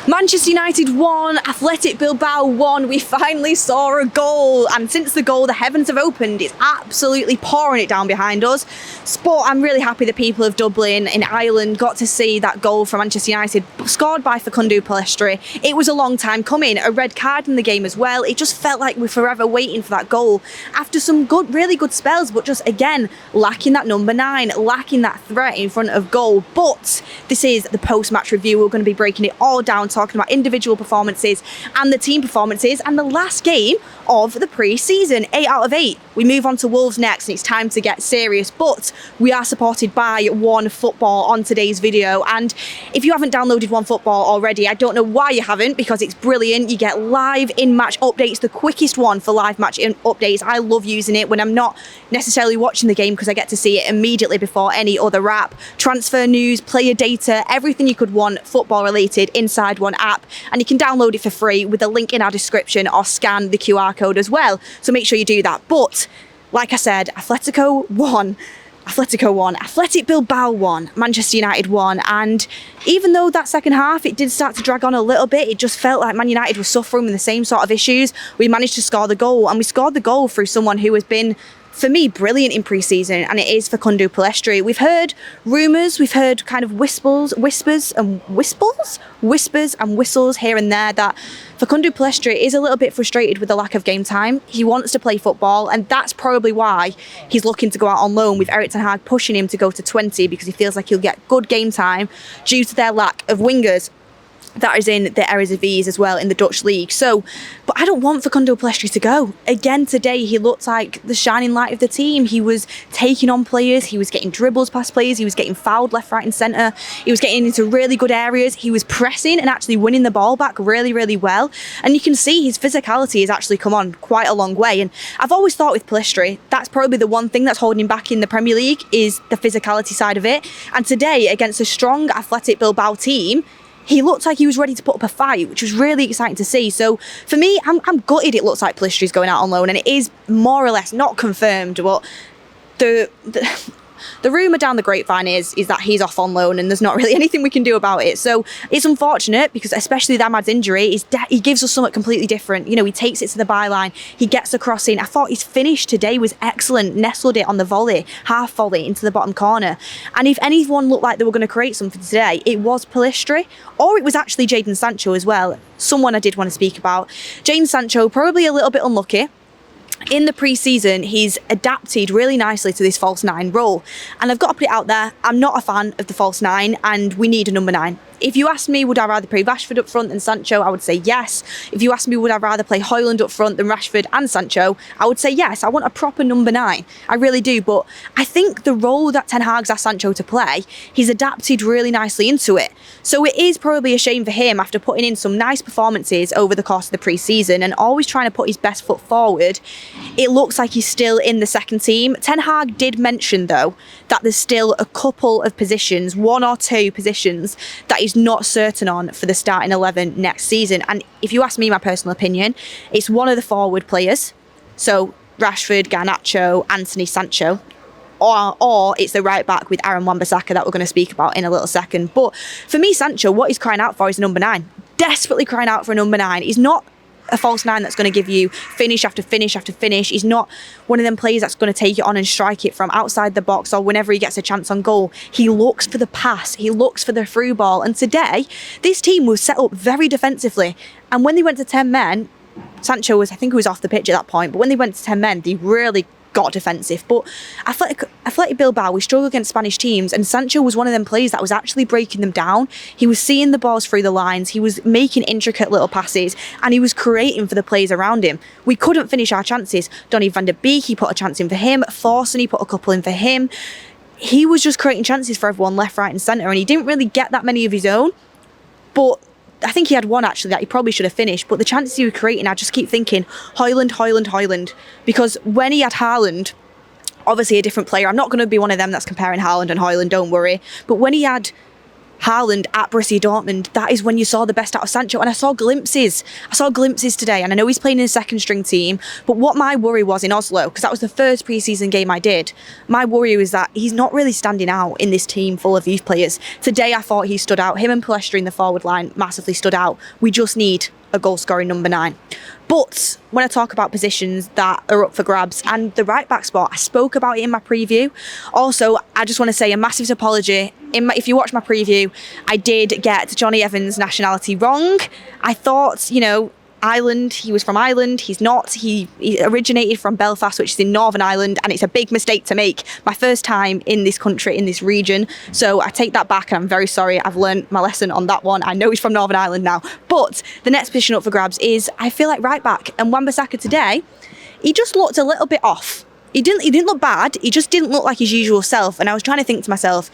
Manchester United won, Athletic Bilbao won. We finally saw a goal, and since the goal, the heavens have opened. It's absolutely pouring it down behind us. But I'm really happy the people of Dublin in Ireland got to see that goal from Manchester United, scored by Facundo Pellistri. It was a long time coming, a red card in the game as well. It just felt like we're forever waiting for that goal after some really good spells, but just again lacking that number 9, lacking that threat in front of goal. But this is the post-match review. We're going to be breaking it all down, talking about individual performances and the team performances and the last game of the pre-season. 8 out of 8. We move on to Wolves next, and it's time to get serious, but we are supported by OneFootball on today's video. And if you haven't downloaded OneFootball already, I don't know why you haven't, because it's brilliant. You get live in-match updates, the quickest one for live match updates. I love using it when I'm not necessarily watching the game, because I get to see it immediately before any other app. Transfer news, player data, everything you could want football related inside one app, and you can download it for free with a link in our description or scan the QR code as well, so make sure you do that. But like I said, Athletic Bilbao won, Manchester United won, and even though that second half it did start to drag on a little bit, it just felt like Man United was suffering with the same sort of issues. We managed to score the goal, and we scored the goal through someone who has been, for me, brilliant in pre-season, and it is Facundo Pellistri. We've heard rumours, we've heard kind of whispers and whistles here and there that Facundo Pellistri is a little bit frustrated with the lack of game time. He wants to play football, and that's probably why he's looking to go out on loan, with Erik ten Hag pushing him to go to 20, because he feels like he'll get good game time due to their lack of wingers. That is in the Eredivisie as well, in the Dutch league. So, but I don't want Facundo Pellistri to go. Again today, he looked like the shining light of the team. He was taking on players, he was getting dribbles past players, he was getting fouled left, right and centre. He was getting into really good areas. He was pressing and actually winning the ball back really, really well. And you can see his physicality has actually come on quite a long way. And I've always thought with Pellistri, that's probably the one thing that's holding him back in the Premier League, is the physicality side of it. And today, against a strong Athletic Bilbao team, he looked like he was ready to put up a fight, which was really exciting to see. So for me, I'm gutted it looks like Pellistri's going out on loan, and it is more or less not confirmed, but the rumour down the grapevine is that he's off on loan, and there's not really anything we can do about it. So it's unfortunate, because especially the Ahmad's injury, he gives us something completely different. You know, he takes it to the byline, he gets the cross in. I thought his finish today was excellent, nestled it on the volley, half volley into the bottom corner. And if anyone looked like they were going to create something today, it was Pellistri, or it was actually Jadon Sancho as well. Someone I did want to speak about. Jadon Sancho, probably a little bit unlucky. In the pre-season, he's adapted really nicely to this false 9 role. And I've got to put it out there, I'm not a fan of the false 9, and we need a number 9. If you ask me, would I rather play Rashford up front than Sancho, I would say yes. If you ask me, would I rather play Højlund up front than Rashford and Sancho, I would say yes. I want a proper number 9. I really do. But I think the role that Ten Hag's asked Sancho to play, he's adapted really nicely into it. So it is probably a shame for him, after putting in some nice performances over the course of the pre-season and always trying to put his best foot forward, it looks like he's still in the second team. Ten Hag did mention, though, that there's still a couple of positions, 1 or 2 positions, that he's not certain on for the starting 11 next season. And if you ask me my personal opinion, it's one of the forward players, so Rashford, Garnacho, Anthony, Sancho, or it's the right back with Aaron Wan-Bissaka that we're going to speak about in a little second. But for me, Sancho, what he's crying out for is a number 9. Desperately crying out for a number 9. He's not a false 9 that's going to give you finish after finish after finish. He's not one of them players that's going to take it on and strike it from outside the box or whenever he gets a chance on goal. He looks for the pass, he looks for the through ball. And today, this team was set up very defensively. And when they went to 10 men, Sancho was, I think he was off the pitch at that point, but when they went to 10 men, they really got defensive. But Athletic Bilbao, we struggle against Spanish teams, and Sancho was one of them players that was actually breaking them down. He was seeing the balls through the lines, he was making intricate little passes, and he was creating for the players around him. We couldn't finish our chances. Donny van der Beek, he put a chance in for him. Thorson, he put a couple in for him. He was just creating chances for everyone left, right and centre, and he didn't really get that many of his own. But I think he had one actually that he probably should have finished, but the chances he was creating, I just keep thinking Højlund, because when he had Haaland, obviously a different player, I'm not going to be one of them that's comparing Haaland and Højlund, don't worry, but when he had Haaland at Borussia Dortmund, that is when you saw the best out of Sancho. And I saw glimpses today, and I know he's playing in a second string team, but what my worry was in Oslo, because that was the first pre-season game I did, my worry was that he's not really standing out in this team full of youth players. Today I thought he stood out. Him and Pellistri in the forward line massively stood out. We just need a goal-scoring number 9. But when I talk about positions that are up for grabs, and the right-back spot, I spoke about it in my preview. Also, I just want to say a massive apology. If you watch my preview, I did get Johnny Evans' nationality wrong. I thought, Ireland, he was from Ireland. He's not. He originated from Belfast, which is in Northern Ireland, and it's a big mistake to make. My first time in this country, in this region. So I take that back, and I'm very sorry. I've learned my lesson on that one. I know he's from Northern Ireland now. But the next position up for grabs is, I feel like, right back. And Wan-Bissaka today, he just looked a little bit off. He didn't look bad. He just didn't look like his usual self. And I was trying to think to myself,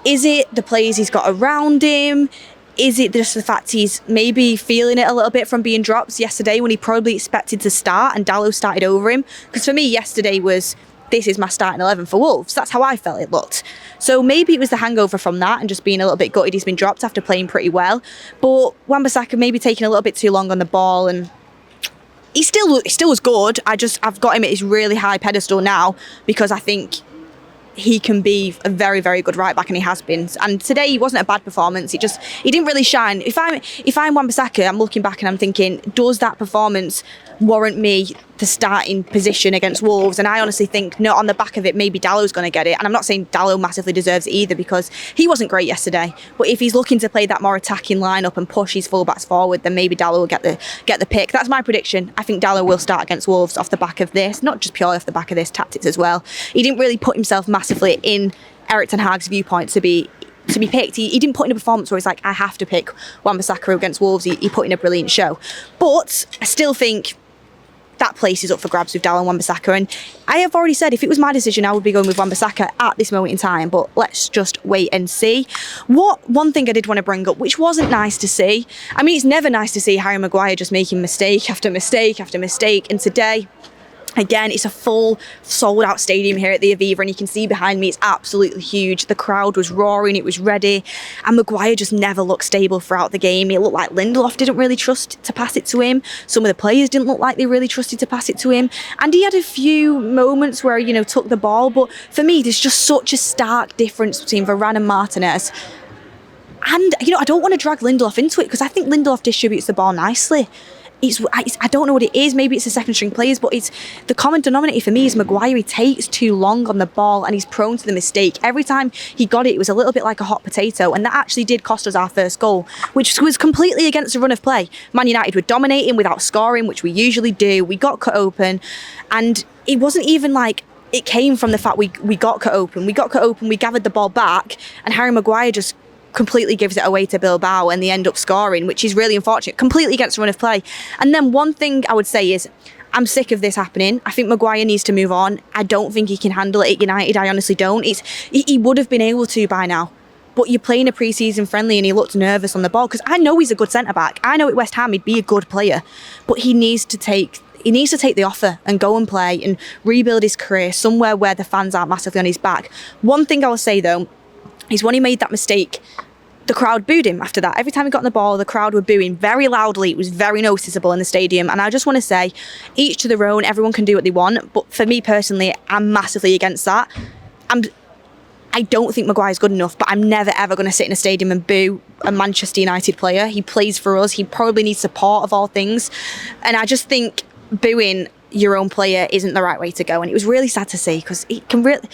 is it the players he's got around him? Is it just the fact he's maybe feeling it a little bit from being dropped yesterday when he probably expected to start and Dalot started over him? Because for me, yesterday was, this is my starting 11 for Wolves. That's how I felt it looked. So maybe it was the hangover from that and just being a little bit gutted he's been dropped after playing pretty well. But Wan-Bissaka maybe taking a little bit too long on the ball, and he still was good. I've got him at his really high pedestal now because I think he can be a very, very good right back, and he has been. And today he wasn't a bad performance. He didn't really shine. If I'm Wan-Bissaka, I'm looking back and I'm thinking, does that performance warrant me the starting position against Wolves? And I honestly think, no, on the back of it, maybe Dalot's going to get it. And I'm not saying Dalot massively deserves it either, because he wasn't great yesterday. But if he's looking to play that more attacking lineup and push his fullbacks forward, then maybe Dalot will get the pick. That's my prediction. I think Dalot will start against Wolves off the back of this, not just purely off the back of this, tactics as well. He didn't really put himself massively in Erik ten Hag's viewpoint to be picked. He didn't put in a performance where he's like, I have to pick Wan-Bissaka against Wolves. He put in a brilliant show. But I still think that place is up for grabs with Dalot and Wan-Bissaka. And I have already said, if it was my decision, I would be going with Wan-Bissaka at this moment in time. But let's just wait and see. One thing I did want to bring up, which wasn't nice to see. I mean, it's never nice to see Harry Maguire just making mistake after mistake after mistake. And today, again, it's a full sold-out stadium here at the Aviva, and you can see behind me it's absolutely huge. The crowd was roaring, it was ready, and Maguire just never looked stable throughout the game. It looked like Lindelof didn't really trust to pass it to him. Some of the players didn't look like they really trusted to pass it to him, and he had a few moments where, took the ball, but for me, there's just such a stark difference between Varane and Martinez. And, I don't want to drag Lindelof into it, because I think Lindelof distributes the ball nicely. I don't know what it is. Maybe it's the second string players, but it's the common denominator for me is Maguire. He takes too long on the ball and he's prone to the mistake. Every time he got it was a little bit like a hot potato, and that actually did cost us our first goal, which was completely against the run of play. Man United were dominating without scoring, which we usually do. We got cut open, and it wasn't even like it came from the fact we got cut open. We got cut open, we gathered the ball back, and Harry Maguire just completely gives it away to Bilbao, and they end up scoring, which is really unfortunate, completely against the run of play. And then one thing I would say is, I'm sick of this happening. I think Maguire needs to move on. I don't think he can handle it at United. I honestly don't. He would have been able to by now, but you're playing a pre-season friendly and he looked nervous on the ball, because I know he's a good centre-back. I know at West Ham he'd be a good player, but he needs to take the offer and go and play and rebuild his career somewhere where the fans aren't massively on his back. One thing I will say though, is when he made that mistake, the crowd booed him after that. Every time he got on the ball, the crowd were booing very loudly. It was very noticeable in the stadium. And I just want to say, each to their own, everyone can do what they want. But for me personally, I'm massively against that. I don't think Maguire's good enough, but I'm never ever going to sit in a stadium and boo a Manchester United player. He plays for us. He probably needs support of all things. And I just think booing your own player isn't the right way to go, and it was really sad to see, because it can really,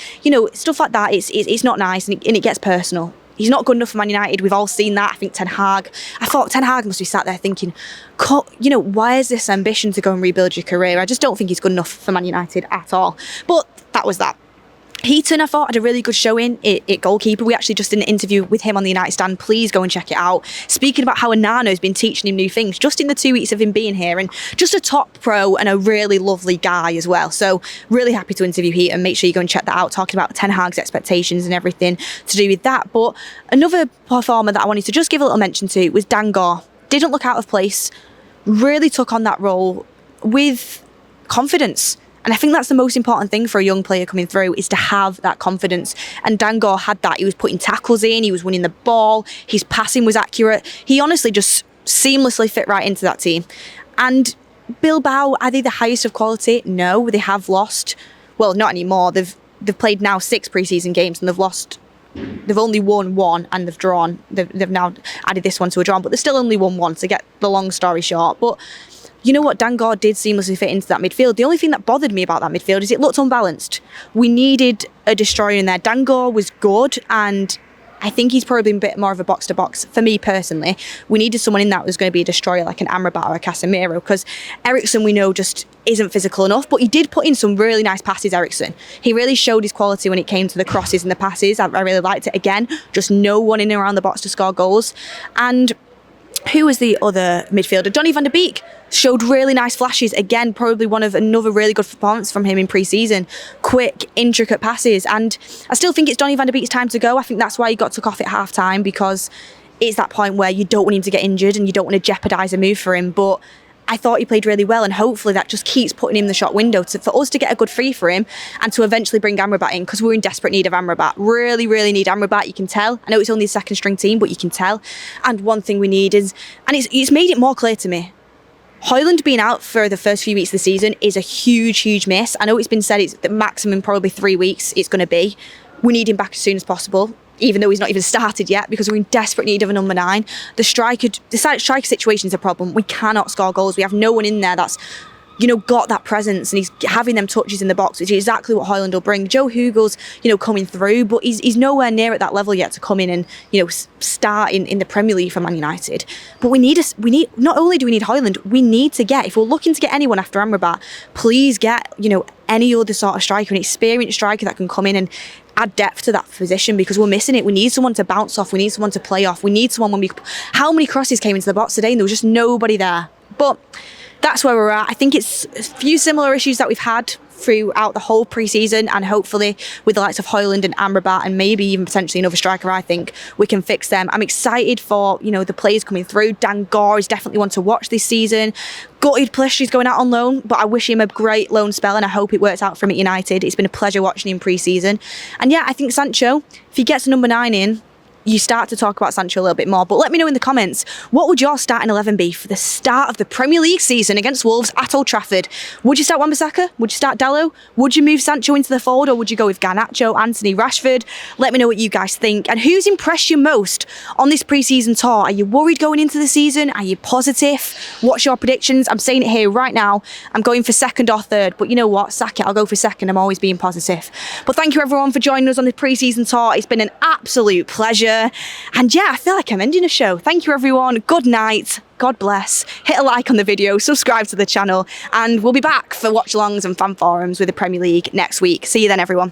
stuff like that, it's not nice, and it gets personal. He's not good enough for Man United. We've all seen that. I thought Ten Hag must be sat there thinking, where's this ambition to go and rebuild your career? I just don't think he's good enough for Man United at all. But that was that. Heaton, I thought, had a really good showing at goalkeeper. We actually just did an interview with him on the United stand. Please go and check it out. Speaking about how Anano's been teaching him new things just in the 2 weeks of him being here, and just a top pro and a really lovely guy as well. So really happy to interview Heaton. Make sure you go and check that out, talking about Ten Hag's expectations and everything to do with that. But another performer that I wanted to just give a little mention to was Dangor. Didn't look out of place. Really took on that role with confidence. And I think that's the most important thing for a young player coming through, is to have that confidence. And Dangor had that. He was putting tackles in, he was winning the ball, his passing was accurate. He honestly just seamlessly fit right into that team. And Bilbao, are they the highest of quality? No, they have lost. Well, not anymore. They've played now 6 pre-season games and they've only won 1 and they've drawn. They've now added this one to a draw, but they've still only won 1, to get the long story short. But you know what? Dangor did seamlessly fit into that midfield. The only thing that bothered me about that midfield is it looked unbalanced. We needed a destroyer in there. Dangor was good, and I think he's probably a bit more of a box-to-box. For me personally, we needed someone in that was going to be a destroyer, like an Amrabat or a Casemiro, because Eriksen, we know, just isn't physical enough, but he did put in some really nice passes, Eriksen. He really showed his quality when it came to the crosses and the passes. I really liked it. Again, just no one in and around the box to score goals. And who was the other midfielder? Donny van de Beek showed really nice flashes. Again, probably another really good performance from him in pre-season. Quick, intricate passes. And I still think it's Donny van de Beek's time to go. I think that's why he got took off at half-time, because it's that point where you don't want him to get injured and you don't want to jeopardise a move for him. But I thought he played really well, and hopefully that just keeps putting him in the shot window for us to get a good free for him and to eventually bring Amrabat in, because we're in desperate need of Amrabat. Really, really need Amrabat, you can tell. I know it's only a second string team, but you can tell. And one thing we need is, and it's made it more clear to me, Højlund being out for the first few weeks of the season is a huge, huge miss. I know it's been said it's the maximum probably 3 weeks it's going to be. We need him back as soon as possible, even though he's not even started yet, because we're in desperate need of a number 9. The striker situation is a problem. We cannot score goals. We have no one in there that's, got that presence, and he's having them touches in the box, which is exactly what Højlund will bring. Joe Hugel's, coming through, but he's nowhere near at that level yet to come in and, start in the Premier League for Man United. But we need, not only do we need Højlund, we need to get, if we're looking to get anyone after Amrabat, please get, any other sort of striker, an experienced striker that can come in and add depth to that position, because we're missing it. We need someone to bounce off. We need someone to play off. We need someone how many crosses came into the box today and there was just nobody there. But that's where we're at. I think it's a few similar issues that we've had throughout the whole pre-season, and hopefully with the likes of Højlund and Amrabat and maybe even potentially another striker, I think we can fix them. I'm excited for, the players coming through. Dangor is definitely one to watch this season. Gutted Pellistri's going out on loan, but I wish him a great loan spell and I hope it works out for him at United. It's been a pleasure watching him pre-season. And yeah, I think Sancho, if he gets a number 9 in, you start to talk about Sancho a little bit more. But let me know in the comments, what would your starting 11 be for the start of the Premier League season against Wolves at Old Trafford? Would you start Wan-Bissaka? Would you start Dalot? Would you move Sancho into the forward, or would you go with Garnacho, Anthony, Rashford? Let me know what you guys think. And who's impressed you most on this pre-season tour? Are you worried going into the season? Are you positive? What's your predictions? I'm saying it here right now. I'm going for 2nd or 3rd, but you know what? Sack it. I'll go for 2nd. I'm always being positive. But thank you everyone for joining us on the pre-season tour. It's been an absolute pleasure. And yeah, I feel like I'm ending a show. Thank you everyone. Good night. God bless. Hit a like on the video, subscribe to the channel, and we'll be back for watch-alongs and fan forums with the Premier League next week. See you then, everyone.